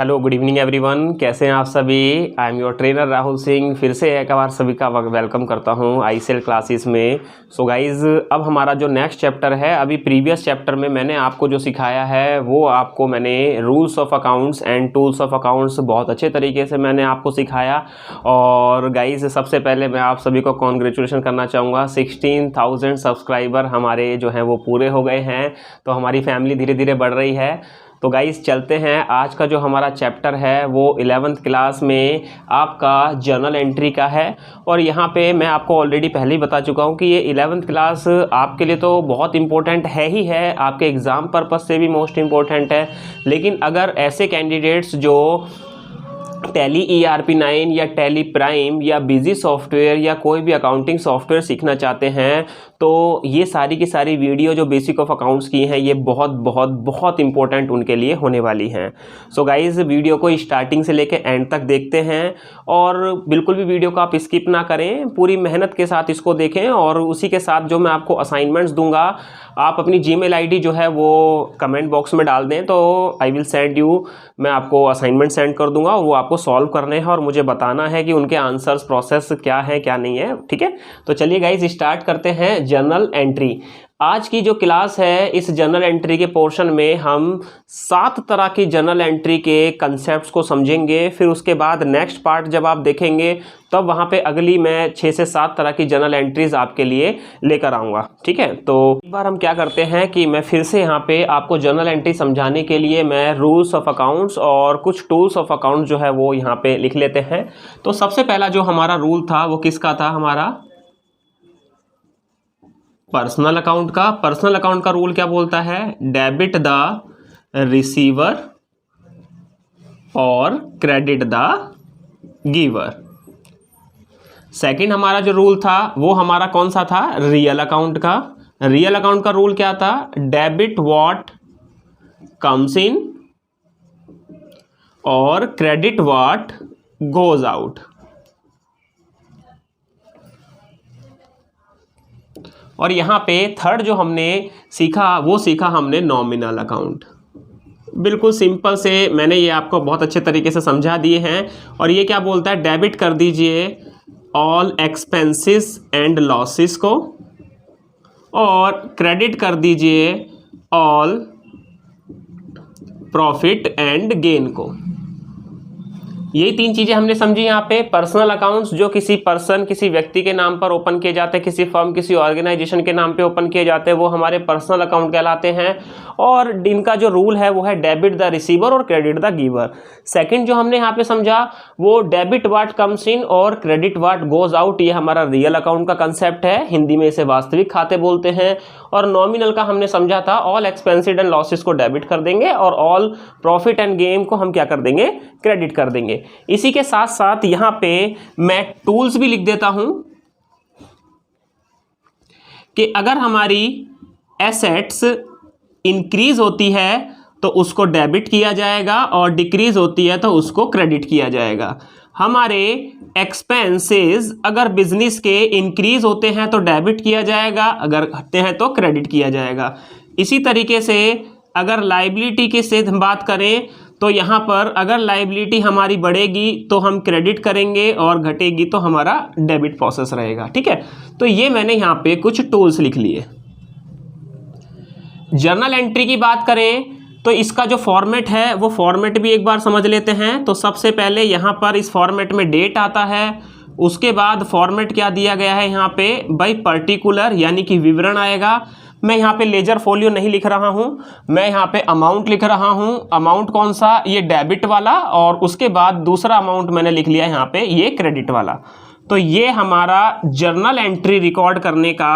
Hello good evening everyone, कैसे हैं आप सभी। I am your trainer Rahul Singh. फिर से एक बार सभी का वेलकम करता हूं आईसीएल क्लासेस में। सो गाइज़, अब हमारा जो नेक्स्ट चैप्टर है, अभी प्रीवियस चैप्टर में मैंने आपको जो सिखाया है वो आपको मैंने rules of accounts and tools of accounts बहुत अच्छे तरीके से मैंने आपको सिखाया। और गाइज़, सबसे पहले मैं आप सभी को कॉन्ग्रेचुलेशन करना चाहूँगा। 16,000 सब्सक्राइबर हमारे जो हैं वो पूरे हो गए हैं, तो हमारी फैमिली धीरे धीरे बढ़ रही है। तो गाइस चलते हैं। आज का जो हमारा चैप्टर है वो 11th क्लास में आपका जर्नल एंट्री का है। और यहाँ पे मैं आपको ऑलरेडी पहले ही बता चुका हूँ कि ये 11th क्लास आपके लिए तो बहुत इम्पोर्टेंट है ही है, आपके एग्ज़ाम पर्पस से भी मोस्ट इम्पोर्टेंट है। लेकिन अगर ऐसे कैंडिडेट्स जो टैली ERP9 या टैली प्राइम या बिजी सॉफ्टवेयर या कोई भी अकाउंटिंग सॉफ्टवेयर सीखना चाहते हैं, तो ये सारी की सारी वीडियो जो बेसिक ऑफ अकाउंट्स की हैं ये बहुत बहुत बहुत इंपॉर्टेंट उनके लिए होने वाली हैं। सो गाइज़, वीडियो को स्टार्टिंग से लेकर एंड तक देखते हैं और बिल्कुल भी वीडियो को आप स्किप ना करें, पूरी मेहनत के साथ इसको देखें। और उसी के साथ जो मैं आपको असाइनमेंट्स दूंगा, आप अपनी जीमेल आईडी जो है वो कमेंट बॉक्स में डाल दें, तो आई विल सेंड यू, मैं आपको असाइनमेंट सेंड कर दूंगा और वो आपको सॉल्व करने हैं और मुझे बताना है कि उनके आंसर्स प्रोसेस क्या है क्या नहीं है। ठीक है, तो चलिए गाइज स्टार्ट करते हैं जर्नल एंट्री। आज की जो क्लास है, इस जर्नल एंट्री के पोर्शन में हम 7 तरह की जर्नल एंट्री के कंसेप्ट्स को समझेंगे। फिर उसके बाद नेक्स्ट पार्ट जब आप देखेंगे तब वहाँ पे अगली मैं 6 से 7 तरह की जर्नल एंट्रीज आपके लिए लेकर आऊँगा। ठीक है, तो एक बार हम क्या करते हैं कि मैं फिर से यहाँ पे आपको जर्नल एंट्री समझाने के लिए मैं रूल्स ऑफ अकाउंट्स और कुछ टूल्स ऑफ अकाउंट्स जो है वो यहाँ पे लिख लेते हैं। तो सबसे पहला जो हमारा रूल था वो किसका था, हमारा पर्सनल अकाउंट का। पर्सनल अकाउंट का रूल क्या बोलता है, डेबिट द रिसीवर और क्रेडिट द गिवर। सेकंड हमारा जो रूल था वो हमारा कौन सा था, रियल अकाउंट का। रियल अकाउंट का रूल क्या था, डेबिट व्हाट कम्स इन और क्रेडिट व्हाट गोज आउट। और यहाँ पे थर्ड जो हमने सीखा वो सीखा हमने नॉमिनल अकाउंट। बिल्कुल सिंपल से मैंने ये आपको बहुत अच्छे तरीके से समझा दिए हैं। और ये क्या बोलता है, डेबिट कर दीजिए ऑल एक्सपेंसेस एंड लॉसेस को और क्रेडिट कर दीजिए ऑल प्रॉफिट एंड गेन को। यही 3 चीज़ें हमने समझी यहाँ पे। पर्सनल अकाउंट्स जो किसी पर्सन, किसी व्यक्ति के नाम पर ओपन किए जाते हैं, किसी फर्म, किसी ऑर्गेनाइजेशन के नाम पे ओपन किए जाते हैं, वो हमारे पर्सनल अकाउंट कहलाते हैं। और इनका जो रूल है वो है डेबिट द रिसीवर और क्रेडिट द गिवर। सेकंड जो हमने यहाँ पे समझा वो डेबिट व्हाट कम्स इन और क्रेडिट व्हाट गोज आउट, ये हमारा रियल अकाउंट का कंसेप्ट है, हिंदी में इसे वास्तविक खाते बोलते हैं। और नॉमिनल का हमने समझा था ऑल एक्सपेंसेस एंड लॉसेस को डेबिट कर देंगे और ऑल प्रॉफिट एंड गेन को हम क्या कर देंगे, क्रेडिट कर देंगे। इसी के साथ साथ यहां पे मैं टूल्स भी लिख देता हूं कि अगर हमारी एसेट्स इंक्रीज होती है तो उसको डेबिट किया जाएगा और डिक्रीज होती है तो उसको क्रेडिट किया जाएगा। हमारे एक्सपेंसेस अगर बिजनेस के इंक्रीज होते हैं तो डेबिट किया जाएगा, अगर घटते हैं तो क्रेडिट किया जाएगा। इसी तरीके से अगर लायबिलिटी की से हम बात करें तो यहाँ पर अगर लायबिलिटी हमारी बढ़ेगी तो हम क्रेडिट करेंगे और घटेगी तो हमारा डेबिट प्रोसेस रहेगा। ठीक है, तो ये मैंने यहाँ पे कुछ टूल्स लिख लिए। जर्नल एंट्री की बात करें तो इसका जो फॉर्मेट है वो फॉर्मेट भी एक बार समझ लेते हैं। तो सबसे पहले यहाँ पर इस फॉर्मेट में डेट आता है, उसके बाद फॉर्मेट क्या दिया गया है यहाँ पे, बाई पर्टिकुलर यानी कि विवरण आएगा। मैं यहाँ पे लेजर फोलियो नहीं लिख रहा हूँ, मैं यहाँ पे अमाउंट लिख रहा हूँ। अमाउंट कौन सा, ये डेबिट वाला, और उसके बाद दूसरा अमाउंट मैंने लिख लिया यहाँ पे, ये क्रेडिट वाला। तो ये हमारा जर्नल एंट्री रिकॉर्ड करने का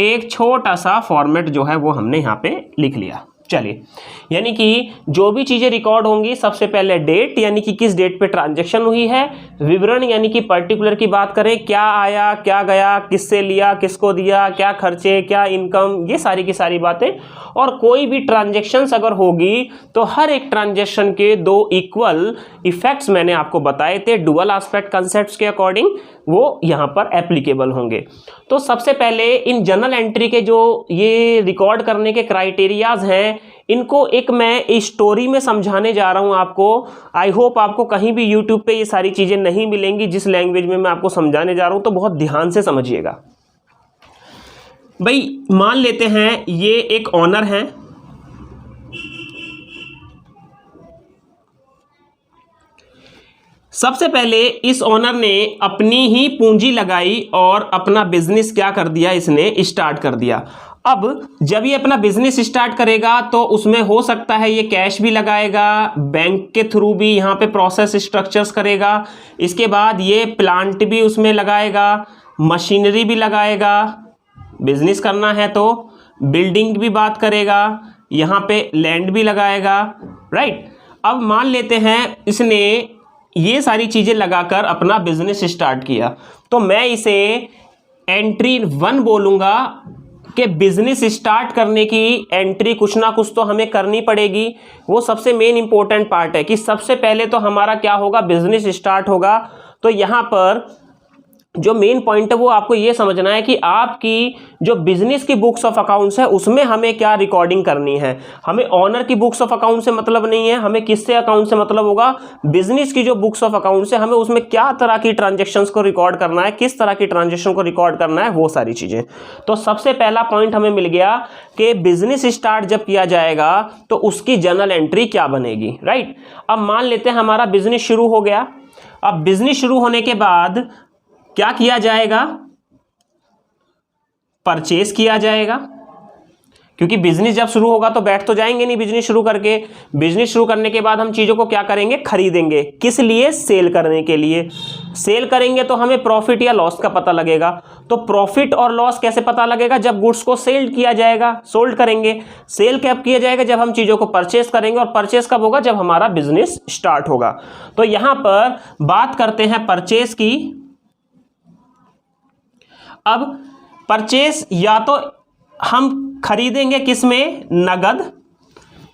एक छोटा सा फॉर्मेट जो है वो हमने यहाँ पे लिख लिया। चलिए, यानी कि जो भी चीज़ें रिकॉर्ड होंगी, सबसे पहले डेट यानी कि किस डेट पे ट्रांजैक्शन हुई है, विवरण यानी कि पर्टिकुलर की बात करें, क्या आया क्या गया, किससे लिया किसको दिया, क्या खर्चे क्या इनकम, ये सारी की सारी बातें। और कोई भी ट्रांजैक्शंस अगर होगी तो हर एक ट्रांजैक्शन के 2 इक्वल इफेक्ट्स मैंने आपको बताए थे डुअल एस्पेक्ट कंसेप्ट्स के अकॉर्डिंग, वो यहाँ पर एप्लीकेबल होंगे। तो सबसे पहले इन जर्नल एंट्री के जो ये रिकॉर्ड करने के क्राइटेरियाज हैं हैं, इनको एक मैं स्टोरी में समझाने जा रहा हूं आपको। आई होप आपको कहीं भी यूट्यूब पे ये सारी चीजें नहीं मिलेंगी जिस लैंग्वेज में मैं आपको समझाने जा रहा हूं, तो बहुत ध्यान से समझिएगा। भाई मान लेते हैं ये एक ऑनर है, सबसे पहले इस ओनर ने अपनी ही पूंजी लगाई और अपना बिजनेस क्या कर दिया, इसने स्टार्ट कर दिया। अब जब ये अपना बिजनेस स्टार्ट करेगा तो उसमें हो सकता है ये कैश भी लगाएगा, बैंक के थ्रू भी यहाँ पे प्रोसेस स्ट्रक्चर्स करेगा, इसके बाद ये प्लांट भी उसमें लगाएगा, मशीनरी भी लगाएगा, बिजनेस करना है तो बिल्डिंग भी बात करेगा, यहाँ पे लैंड भी लगाएगा, राइट। अब मान लेते हैं इसने ये सारी चीजें लगाकर अपना बिजनेस स्टार्ट किया, तो मैं इसे एंट्री 1 बोलूंगा कि बिजनेस स्टार्ट करने की एंट्री कुछ ना कुछ तो हमें करनी पड़ेगी। वो सबसे मेन इंपॉर्टेंट पार्ट है कि सबसे पहले तो हमारा क्या होगा, बिजनेस स्टार्ट होगा। तो यहां पर जो मेन पॉइंट है वो आपको ये समझना है कि आपकी जो बिजनेस की बुक्स ऑफ अकाउंट्स है उसमें हमें क्या रिकॉर्डिंग करनी है। हमें ऑनर की बुक्स ऑफ अकाउंट से मतलब नहीं है, हमें किससे अकाउंट से मतलब होगा, बिजनेस की जो बुक्स ऑफ अकाउंट है, हमें उसमें क्या तरह की ट्रांजेक्शन्स को रिकॉर्ड करना है, किस तरह की ट्रांजेक्शन को रिकॉर्ड करना है, वो सारी चीजें। तो सबसे पहला पॉइंट हमें मिल गया कि बिजनेस स्टार्ट जब किया जाएगा तो उसकी जर्नल एंट्री क्या बनेगी, राइट। अब मान लेते हैं हमारा बिजनेस शुरू हो गया। अब बिजनेस शुरू होने के बाद क्या किया जाएगा, परचेस किया जाएगा, क्योंकि बिजनेस जब शुरू होगा तो बैठ तो जाएंगे नहीं बिजनेस शुरू करके। बिजनेस शुरू करने के बाद हम चीजों को क्या करेंगे, खरीदेंगे, किस लिए, सेल करने के लिए। सेल करेंगे तो हमें प्रॉफिट या लॉस का पता लगेगा। तो प्रॉफिट और लॉस कैसे पता लगेगा, जब गुड्स को सेल किया जाएगा, सोल्ड करेंगे। सेल कब किया जाएगा, जब हम चीजों को परचेस करेंगे, और परचेस कब होगा, जब हमारा बिजनेस स्टार्ट होगा। तो यहां पर बात करते हैं परचेस की। अब परचेस या तो हम खरीदेंगे किसमें, नगद,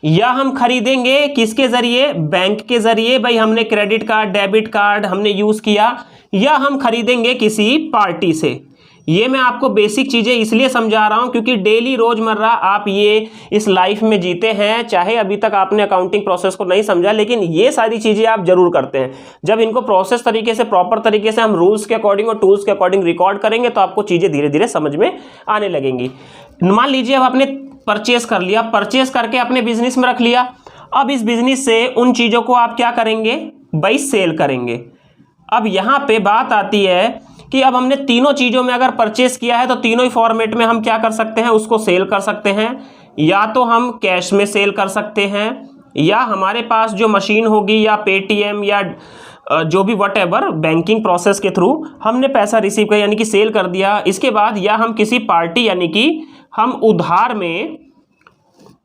या हम खरीदेंगे किसके जरिए, बैंक के जरिए। भाई हमने क्रेडिट कार्ड, डेबिट कार्ड हमने यूज किया, या हम खरीदेंगे किसी पार्टी से। ये मैं आपको बेसिक चीजें इसलिए समझा रहा हूं क्योंकि डेली रोजमर्रा आप ये इस लाइफ में जीते हैं। चाहे अभी तक आपने अकाउंटिंग प्रोसेस को नहीं समझा, लेकिन ये सारी चीजें आप जरूर करते हैं। जब इनको प्रोसेस तरीके से, प्रॉपर तरीके से हम रूल्स के अकॉर्डिंग और टूल्स के अकॉर्डिंग रिकॉर्ड करेंगे तो आपको चीजें धीरे धीरे समझ में आने लगेंगी। मान लीजिए अब आपने परचेस कर लिया, परचेस करके अपने बिजनेस में रख लिया। अब इस बिजनेस से उन चीजों को आप क्या करेंगे, भाई सेल करेंगे। अब यहां पे बात आती है कि अब हमने तीनों चीजों में अगर परचेस किया है तो तीनों ही फॉर्मेट में हम क्या कर सकते हैं, उसको सेल कर सकते हैं। या तो हम कैश में सेल कर सकते हैं, या हमारे पास जो मशीन होगी, या पेटीएम, या जो भी व्हाटएवर बैंकिंग प्रोसेस के थ्रू हमने पैसा रिसीव किया यानी कि सेल कर दिया। इसके बाद या हम किसी पार्टी यानी कि हम उधार में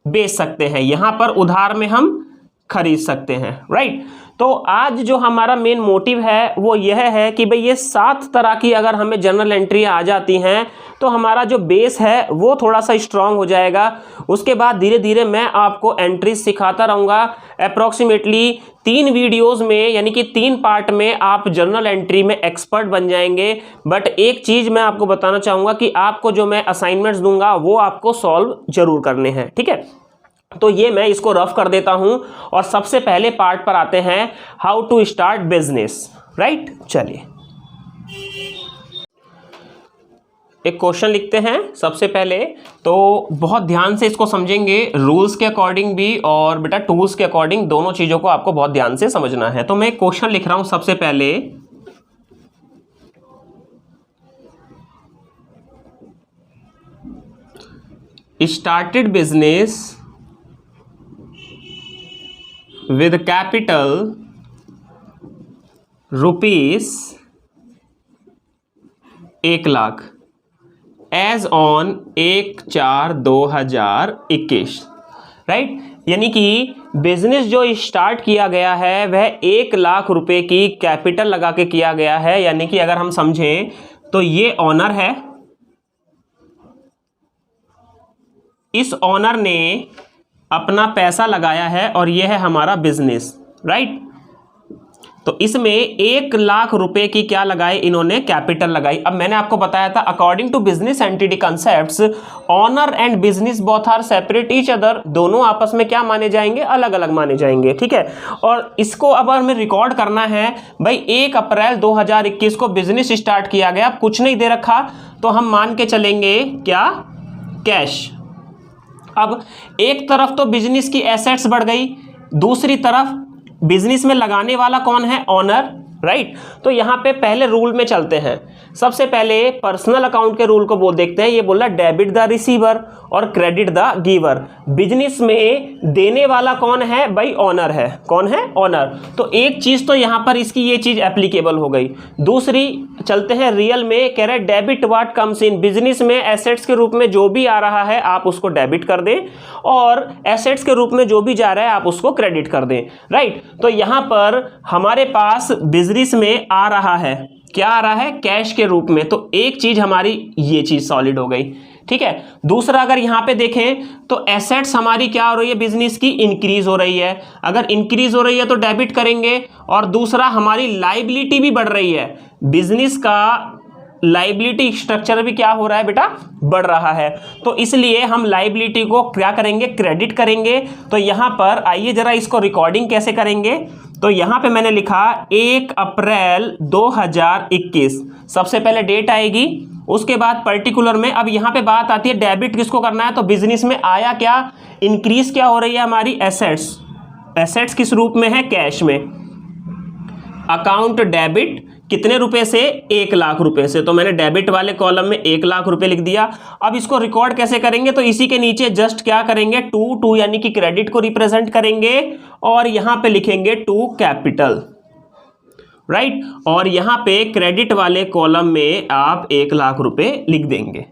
बेच सकते हैं, यहां पर उधार में हम खरीद सकते हैं, राइट। तो आज जो हमारा मेन मोटिव है वो यह है कि भाई ये 7 तरह की अगर हमें जर्नल एंट्री आ जाती हैं तो हमारा जो बेस है वो थोड़ा सा स्ट्रांग हो जाएगा। उसके बाद धीरे धीरे मैं आपको एंट्री सिखाता रहूँगा। अप्रॉक्सीमेटली 3 वीडियोस में यानी कि 3 पार्ट में आप जर्नल एंट्री में एक्सपर्ट बन जाएंगे। बट एक चीज़ मैं आपको बताना चाहूँगा कि आपको जो मैं असाइनमेंट्स दूंगा वो आपको सॉल्व जरूर करने हैं, ठीक है। तो ये मैं इसको रफ कर देता हूं और सबसे पहले पार्ट पर आते हैं, how to start business, right. चलिए एक क्वेश्चन लिखते हैं सबसे पहले। तो बहुत ध्यान से इसको समझेंगे, रूल्स के अकॉर्डिंग भी और बेटा टूल्स के अकॉर्डिंग, दोनों चीजों को आपको बहुत ध्यान से समझना है। तो मैं एक क्वेश्चन लिख रहा हूं सबसे पहले। Started business with capital rupees 1 lakh as on 1/4/2021, right. यानी कि बिजनेस जो स्टार्ट किया गया है वह 1 लाख रुपए की कैपिटल लगा के किया गया है। यानी कि अगर हम समझें तो ये ऑनर है, इस ऑनर ने अपना पैसा लगाया है और यह है हमारा बिजनेस, राइट। तो इसमें 1 लाख रुपए की क्या लगाई इन्होंने, कैपिटल लगाई। अब मैंने आपको बताया था according to business entity concepts owner and business both are separate each other, दोनों आपस में क्या माने जाएंगे, अलग अलग माने जाएंगे, ठीक है। और इसको अब हमें रिकॉर्ड करना है भाई 1 अप्रैल 2021 को बिजनेस स्टार्ट किया गया, कुछ नहीं दे रखा तो हम मान के चलेंगे क्या, कैश। अब एक तरफ तो बिजनेस की एसेट्स बढ़ गई, दूसरी तरफ बिजनेस में लगाने वाला कौन है, ऑनर, राइट। तो यहां पे पहले रूल में चलते हैं। सबसे पहले पर्सनल अकाउंट के रूल को बोल देखते हैं। ये बोला डेबिट द रिसीवर और क्रेडिट द गिवर। बिजनेस में देने वाला कौन है भाई, ऑनर है। कौन है, ऑनर। तो एक चीज तो यहां पर इसकी ये चीज एप्लीकेबल हो गई। दूसरी चलते हैं रियल में, कह रहे debit what comes in, business में एसेट्स के रूप में जो भी आ रहा है आप उसको डेबिट कर दें और एसेट्स के रूप में जो भी जा रहा है आप उसको क्रेडिट कर दें, राइट। तो यहां पर हमारे पास बिजनेस में आ रहा है, क्या आ रहा है, कैश के रूप में। तो एक चीज हमारी ये चीज सॉलिड हो गई, ठीक है। दूसरा अगर यहां पे देखें तो एसेट्स हमारी क्या हो रही है, बिजनेस की इंक्रीज हो रही है। अगर इंक्रीज हो रही है तो डेबिट करेंगे। और दूसरा हमारी लाइबिलिटी भी बढ़ रही है, बिजनेस का लाइबिलिटी स्ट्रक्चर भी क्या हो रहा है बेटा, बढ़ रहा है। तो इसलिए हम लाइबिलिटी को क्या करेंगे, क्रेडिट करेंगे। तो यहां पर आइए जरा इसको रिकॉर्डिंग कैसे करेंगे। तो यहां पे मैंने लिखा 1 अप्रैल 2021, सबसे पहले डेट आएगी, उसके बाद पर्टिकुलर में। अब यहां पे बात आती है डेबिट किसको करना है, तो बिजनेस में आया क्या, इंक्रीज क्या हो रही है हमारी, एसेट्स। एसेट्स किस रूप में है, कैश में। अकाउंट डेबिट कितने रुपए से, 1 लाख रुपए से। तो मैंने डेबिट वाले कॉलम में 1 लाख रुपए लिख दिया। अब इसको रिकॉर्ड कैसे करेंगे, तो इसी के नीचे जस्ट क्या करेंगे, टू यानी कि क्रेडिट को रिप्रेजेंट करेंगे और यहां पे लिखेंगे टू कैपिटल, राइट। और यहां पे क्रेडिट वाले कॉलम में आप 1 लाख रुपए लिख देंगे,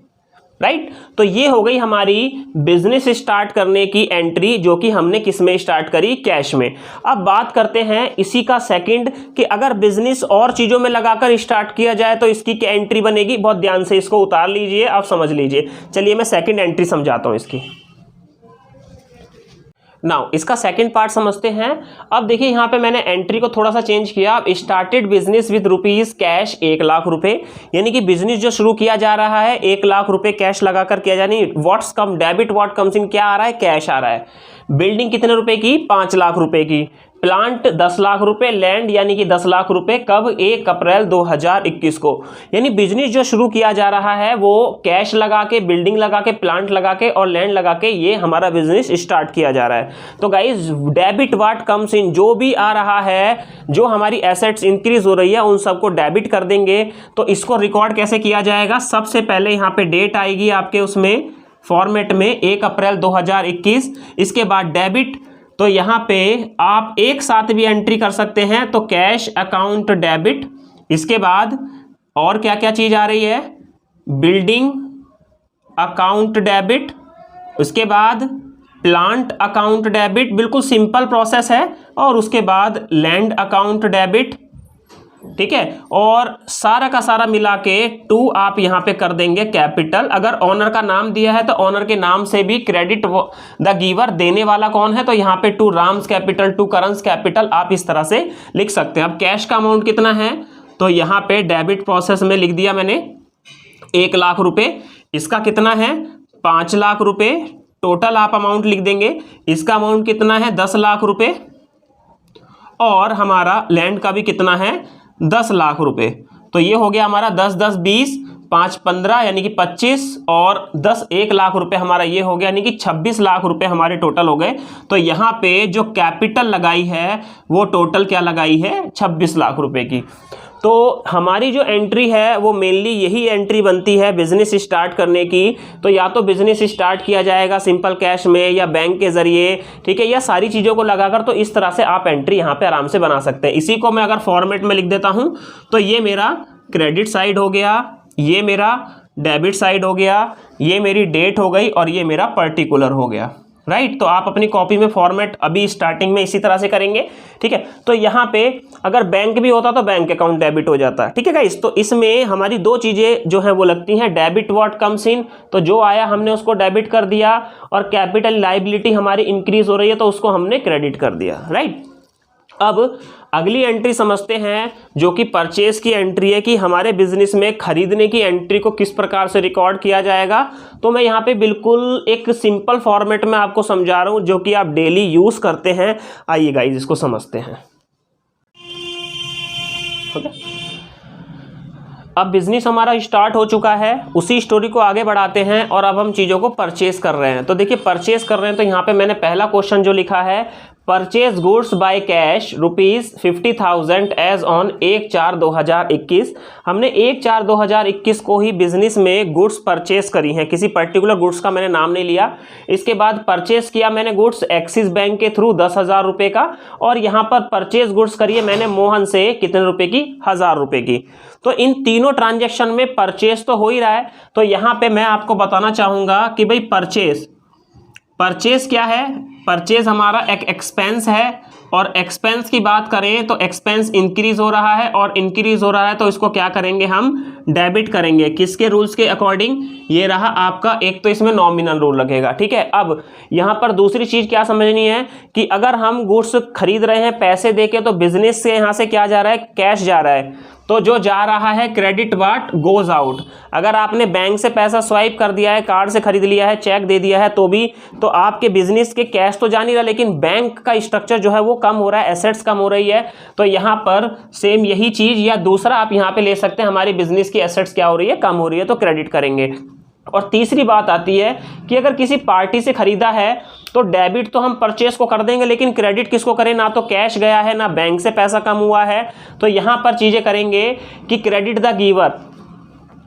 राइट। तो ये हो गई हमारी बिजनेस स्टार्ट करने की एंट्री, जो कि हमने किस में स्टार्ट करी, कैश में। अब बात करते हैं इसी का सेकंड कि अगर बिजनेस और चीजों में लगाकर स्टार्ट किया जाए तो इसकी क्या एंट्री बनेगी। बहुत ध्यान से इसको उतार लीजिए, आप समझ लीजिए। चलिए मैं सेकंड एंट्री समझाता हूं इसकी। नाउ इसका सेकंड पार्ट समझते हैं। अब देखिए यहाँ पे मैंने एंट्री को थोड़ा सा चेंज किया। Started business with rupees cash 1 lakh रुपए, यानी कि बिजनेस जो शुरू किया जा रहा है 1 लाख रुपए कैश लगाकर किया जाए। नहीं, what's come debit what comes in, क्या आ रहा है, कैश आ रहा है। बिल्डिंग कितने रुपए की, 5 लाख रुपए की। प्लांट 10 लाख रुपए, लैंड यानी कि 10 लाख रुपए। कब, 1 अप्रैल 2021 को। यानी बिजनेस जो शुरू किया जा रहा है वो कैश लगा के, बिल्डिंग लगा के, प्लांट लगा के और लैंड लगा के ये हमारा बिजनेस स्टार्ट किया जा रहा है। तो guys debit what comes in, जो भी आ रहा है, जो हमारी एसेट्स इंक्रीज हो रही है उन सबको डेबिट कर देंगे। तो इसको रिकॉर्ड कैसे किया जाएगा, सबसे पहले यहाँ पे डेट आएगी आपके उसमें फॉर्मेट में 1 अप्रैल 2021, इसके बाद डेबिट। तो यहां पे आप एक साथ भी एंट्री कर सकते हैं, तो कैश अकाउंट डेबिट। इसके बाद और क्या क्या चीज आ रही है, बिल्डिंग अकाउंट डेबिट, उसके बाद प्लांट अकाउंट डेबिट, बिल्कुल सिंपल प्रोसेस है। और उसके बाद लैंड अकाउंट डेबिट, ठीक है। और सारा का सारा मिला के 2 आप यहां पे कर देंगे कैपिटल। अगर ऑनर का नाम दिया है तो ऑनर के नाम से भी क्रेडिट द गिवर, देने वाला कौन है, तो यहां पे 2 राम्स कैपिटल, 2 करंस कैपिटल, आप इस तरह से लिख सकते हैं। अब कैश का अमाउंट कितना है, तो यहां पे डेबिट प्रोसेस में लिख दिया मैंने 1 लाख रुपए। इसका कितना है, 5 लाख रुपए। टोटल आप अमाउंट लिख देंगे। इसका अमाउंट कितना है, 10 लाख रुपए। और हमारा लैंड का भी कितना है, 10 लाख रुपए। तो ये हो गया हमारा 10 10 20, 5 15 यानी कि 25 और 10 1 लाख रुपए हमारा ये हो गया, यानी कि 26 लाख रुपए हमारे टोटल हो गए। तो यहाँ पे जो कैपिटल लगाई है वो टोटल क्या लगाई है, 26 लाख रुपए की। तो हमारी जो एंट्री है वो मेनली यही एंट्री बनती है बिजनेस स्टार्ट करने की। तो या तो बिजनेस स्टार्ट किया जाएगा सिंपल कैश में या बैंक के जरिए, ठीक है, या सारी चीज़ों को लगाकर। तो इस तरह से आप एंट्री यहाँ पे आराम से बना सकते हैं। इसी को मैं अगर फॉर्मेट में लिख देता हूँ तो ये मेरा क्रेडिट साइड हो गया, ये मेरा डेबिट साइड हो गया, ये मेरी डेट हो गई और ये मेरा पर्टिकुलर हो गया, राइट। तो आप अपनी कॉपी में फॉर्मेट अभी स्टार्टिंग में इसी तरह से करेंगे, ठीक है। तो यहाँ पे अगर बैंक भी होता तो बैंक अकाउंट डेबिट हो जाता, ठीक है गाइस। तो इसमें हमारी 2 चीजें जो हैं वो लगती हैं, डेबिट व्हाट कम्स इन, तो जो आया हमने उसको डेबिट कर दिया, और कैपिटल लाइबिलिटी हमारी इंक्रीज हो रही है तो उसको हमने क्रेडिट कर दिया, राइट। अब अगली एंट्री समझते हैं जो कि परचेस की एंट्री है कि हमारे बिजनेस में खरीदने की एंट्री को किस प्रकार से रिकॉर्ड किया जाएगा। तो मैं यहाँ पे बिल्कुल एक सिंपल फॉर्मेट में आपको समझा रहा हूँ जो कि आप डेली यूज करते हैं। आइए गाइस इसको समझते हैं। अब बिजनेस हमारा स्टार्ट हो चुका है, उसी स्टोरी को आगे बढ़ाते हैं और अब हम चीज़ों को परचेस कर रहे हैं। तो देखिए परचेस कर रहे हैं तो यहाँ पे मैंने पहला क्वेश्चन जो लिखा है, purchase goods by cash ₹50,000 as on 1/4/2021। हमने 1/4/2021 को ही बिजनेस में गुड्स परचेस करी हैं, किसी पर्टिकुलर गुड्स का मैंने नाम नहीं लिया। इसके बाद परचेस किया मैंने गुड्स एक्सिस बैंक के थ्रू 10,000 रुपये का, और यहाँ पर परचेज गुड्स करिए मैंने मोहन से कितने रुपए की, 1,000 रुपये की। तो इन तीनों ट्रांजेक्शन में परचेस तो हो ही रहा है। तो यहाँ पे मैं आपको बताना चाहूँगा कि भाई परचेस क्या है। परचेज हमारा एक एक्सपेंस है, और एक्सपेंस की बात करें तो एक्सपेंस इंक्रीज हो रहा है, और इंक्रीज हो रहा है तो इसको क्या करेंगे, हम डेबिट करेंगे। किसके रूल्स के अकॉर्डिंग, ये रहा आपका एक तो इसमें नॉमिनल रूल लगेगा, ठीक है। अब यहाँ पर दूसरी चीज क्या समझनी है कि अगर हम गुड्स खरीद रहे हैं पैसे देके, तो बिजनेस से यहाँ से क्या जा रहा है, कैश जा रहा है। तो जो जा रहा है क्रेडिट वाट गोज आउट। अगर आपने बैंक से पैसा स्वाइप कर दिया है, कार्ड से खरीद लिया है, चेक दे दिया है, तो भी तो आपके बिजनेस के कैश तो जा नहीं रहा, लेकिन बैंक का स्ट्रक्चर जो है वो कम हो रहा है, एसेट्स कम हो रही है। तो यहाँ पर सेम यही चीज, या दूसरा आप यहाँ पे ले सकते हैं, हमारी बिजनेस की एसेट्स क्या हो रही है, कम हो रही है, तो क्रेडिट करेंगे। और तीसरी बात आती है कि अगर किसी पार्टी से खरीदा है तो डेबिट तो हम परचेस को कर देंगे, लेकिन क्रेडिट किसको करें, ना तो कैश गया है ना बैंक से पैसा कम हुआ है। तो यहाँ पर चीजें करेंगे कि क्रेडिट द गिवर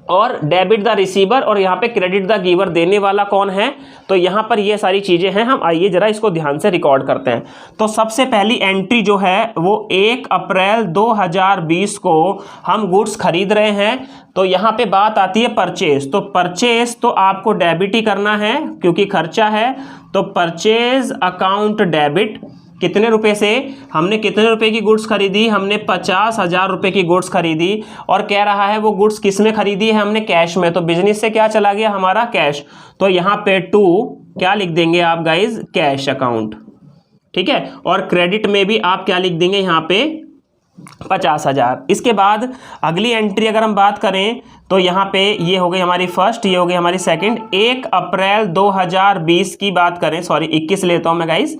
और डेबिट द रिसीवर, और यहाँ पे क्रेडिट द गिवर देने वाला कौन है। तो यहाँ पर ये सारी चीज़ें हैं। हम आइए जरा इसको ध्यान से रिकॉर्ड करते हैं। तो सबसे पहली एंट्री जो है वो 1 अप्रैल 2020 को हम गुड्स खरीद रहे हैं। तो यहाँ पे बात आती है परचेज। तो परचेज तो आपको डेबिट ही करना है क्योंकि खर्चा है। तो परचेज अकाउंट डेबिट, कितने रुपए से, हमने कितने रुपए की गुड्स खरीदी, हमने 50,000 रुपए की गुड्स खरीदी, और कह रहा है वो गुड्स किस में खरीदी है, हमने कैश में। तो बिजनेस से क्या चला गया, हमारा कैश। तो यहाँ पे टू क्या लिख देंगे आप गाइज, कैश अकाउंट, ठीक है। और क्रेडिट में भी आप क्या लिख देंगे यहाँ पे, 50,000। इसके बाद अगली एंट्री अगर हम बात करें तो यहाँ पे ये हो गई हमारी फर्स्ट, ये हो गई हमारी सेकंड। 1 अप्रैल 2020 की बात करें, सॉरी 21 लेता हूँ मैं guys,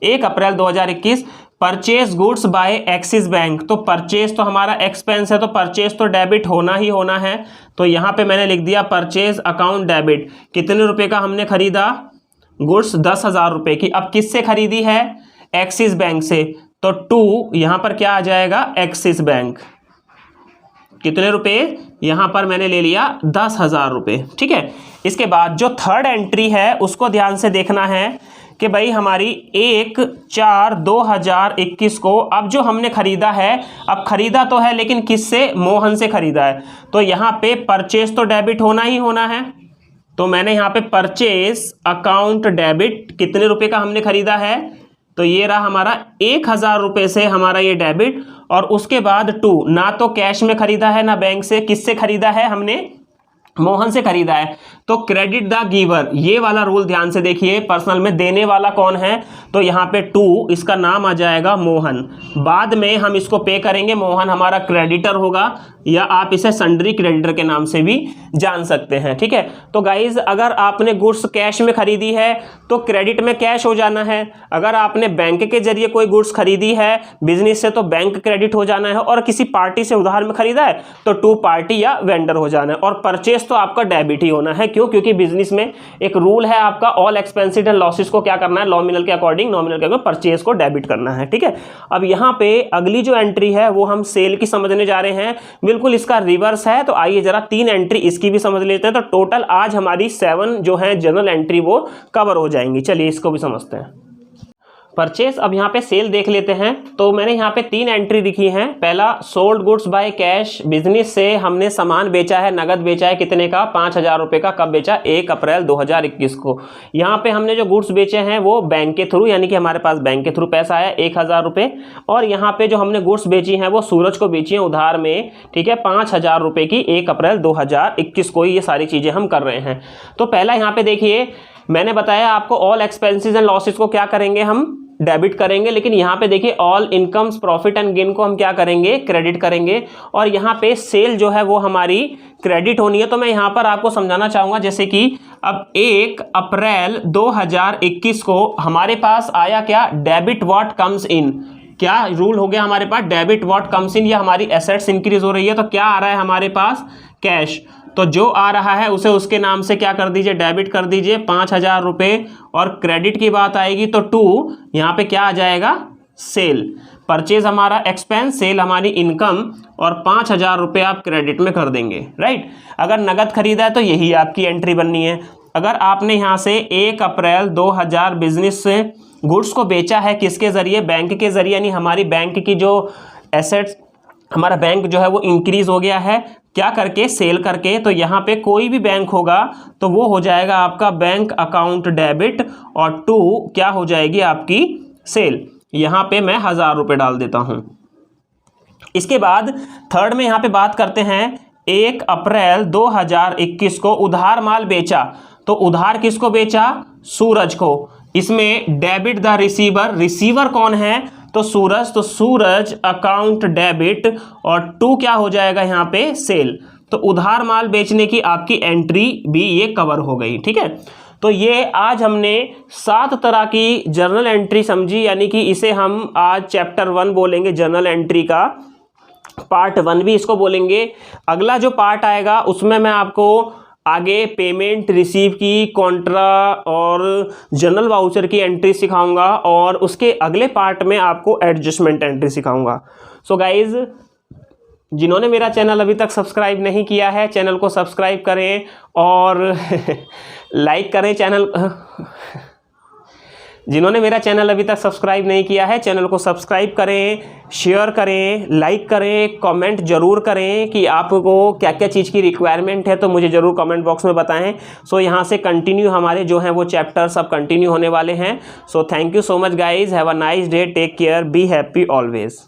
1 April 2021 purchase goods by Axis bank. तो परचेज तो हमारा एक्सपेंस है, तो परचेज तो डेबिट होना ही होना है। तो यहाँ पे मैंने लिख दिया परचेज अकाउंट डेबिट। कितने रुपए का हमने खरीदा, गुड्स 10,000 रुपए की। अब किससे खरीदी है, एक्सिस बैंक से। तो टू यहाँ पर क्या आ जाएगा, एक्सिस बैंक। कितने रुपए, यहाँ पर मैंने ले लिया 10,000 रुपए, ठीक है। इसके बाद जो थर्ड एंट्री है उसको ध्यान से देखना है कि भाई हमारी 1/4/2021 को अब जो हमने खरीदा है, अब खरीदा तो है लेकिन किससे, मोहन से खरीदा है। तो यहाँ पे परचेज तो डेबिट होना ही होना है। तो मैंने यहाँ पे परचेज अकाउंट डेबिट, कितने रुपए का हमने खरीदा है, तो ये रहा हमारा 1,000 रुपए से हमारा ये डेबिट। और उसके बाद टू, ना तो कैश में खरीदा है ना बैंक से, किससे खरीदा है, हमने मोहन से खरीदा है। तो क्रेडिट द गिवर, ये वाला रूल ध्यान से देखिए, पर्सनल में देने वाला कौन है, तो यहाँ पे टू, इसका नाम आ जाएगा मोहन। बाद में हम इसको पे करेंगे, मोहन हमारा क्रेडिटर होगा, या आप इसे सन्ड्री क्रेडिटर के नाम से भी जान सकते हैं, ठीक है। तो गाइज अगर आपने गुड्स कैश में खरीदी है तो क्रेडिट में कैश हो जाना है। अगर आपने बैंक के जरिए कोई गुड्स खरीदी है बिजनेस से, तो बैंक क्रेडिट हो जाना है। और किसी पार्टी से उधार में खरीदा है तो टू पार्टी या वेंडर हो जाना है। और परचेस तो आपका डेबिट ही होना है। क्यों, क्योंकि बिजनेस में एक रूल है आपका, ऑल एक्सपेंसेस एंड लॉसेस को क्या करना है, नॉमिनल के अकॉर्डिंग, नॉमिनल के अकॉर्डिंग परचेस को डेबिट करना है, ठीक है। अब यहाँ पे अगली जो एंट्री है वो हम सेल की समझने जा रहे हैं, बिल्कुल इसका रिवर्स है। तो आइए जरा 3 एंट्री इसकी भी समझ लेते हैं। तो टोटल आज हमारी 7 जो है जनरल एंट्री वो कवर हो जाएंगी। चलिए इसको भी समझते हैं। परचेस, अब यहाँ पे सेल देख लेते हैं। तो मैंने यहाँ पे 3 एंट्री लिखी हैं। पहला, sold goods by cash, business से हमने सामान बेचा है, नगद बेचा है, कितने का, 5,000 रुपए का। कब बेचा, 1 अप्रैल 2021 को। यहाँ पे हमने जो गुड्स बेचे हैं वो बैंक के थ्रू, यानी कि हमारे पास बैंक के थ्रू पैसा आया 1,000 रुपये। और यहाँ पे जो हमने गुड्स बेची हैं वो सूरज को बेची हैं उधार में, ठीक है, 5,000 रुपये की 1 अप्रैल 2021 को। ये सारी चीज़ें हम कर रहे हैं। तो पहला यहाँ पे देखिए, मैंने बताया आपको ऑल एक्सपेंसेस एंड लॉसेस को क्या करेंगे, हम डेबिट करेंगे, लेकिन यहाँ पे देखिए all incomes profit and gain को हम क्या करेंगे, क्रेडिट करेंगे। और यहाँ पे सेल जो है वो हमारी क्रेडिट होनी है। तो मैं यहाँ पर आपको समझाना चाहूँगा, जैसे कि अब 1 अप्रैल 2021 को हमारे पास आया क्या, डेबिट व्हाट कम्स इन। क्या रूल हो गया हमारे पास, डेबिट व्हाट कम्स इन, या हमारी एसेट्स इंक्रीज हो रही है तो क्या आ रहा है हमारे पास, कैश। तो जो आ रहा है उसे उसके नाम से क्या कर दीजिए, डेबिट कर दीजिए, 5,000 रुपये। और क्रेडिट की बात आएगी तो 2 यहाँ पे क्या आ जाएगा, सेल। परचेज हमारा एक्सपेंस, सेल हमारी इनकम, और 5,000 रुपये आप क्रेडिट में कर देंगे, राइट। अगर नगद खरीदा है तो यही आपकी एंट्री बननी है। अगर आपने यहाँ से 1 अप्रैल 2000 बिजनेस से गुड्स को बेचा है, किसके ज़रिए, बैंक के ज़रिए, यानी हमारी बैंक की जो एसेट्स, हमारा बैंक जो है वो इंक्रीज हो गया है, क्या करके, सेल करके। तो यहाँ पे कोई भी बैंक होगा तो वो हो जाएगा आपका बैंक अकाउंट डेबिट, और 2 क्या हो जाएगी आपकी सेल। यहाँ पे मैं 1,000 रुपये डाल देता हूँ। इसके बाद थर्ड में यहाँ पे बात करते हैं, 1 अप्रैल 2021 को उधार माल बेचा। तो उधार किसको बेचा, सूरज को। इसमें डेबिट द रिसीवर, रिसीवर कौन है, तो सूरज। तो सूरज अकाउंट डेबिट, और 2 क्या हो जाएगा यहाँ पे, सेल। तो उधार माल बेचने की आपकी एंट्री भी ये कवर हो गई, ठीक है। तो ये आज हमने 7 तरह की जर्नल एंट्री समझी, यानी कि इसे हम आज चैप्टर 1 बोलेंगे, जर्नल एंट्री का पार्ट 1 भी इसको बोलेंगे। अगला जो पार्ट आएगा उसमें मैं आपको आगे पेमेंट रिसीव की, कॉन्ट्रा और जनरल वाउचर की एंट्री सिखाऊंगा, और उसके अगले पार्ट में आपको एडजस्टमेंट एंट्री सिखाऊंगा। सो गाइज, जिन्होंने मेरा चैनल अभी तक सब्सक्राइब नहीं किया है, चैनल को सब्सक्राइब करें और लाइक करें चैनल। जिन्होंने मेरा चैनल अभी तक सब्सक्राइब नहीं किया है, चैनल को सब्सक्राइब करें, शेयर करें, लाइक करें, कमेंट जरूर करें कि आपको क्या क्या चीज़ की रिक्वायरमेंट है, तो मुझे ज़रूर कमेंट बॉक्स में बताएं। सो यहाँ से कंटिन्यू हमारे जो हैं वो चैप्टर सब कंटिन्यू होने वाले हैं। So thank you so much guys, have a nice day, take care, be happy always.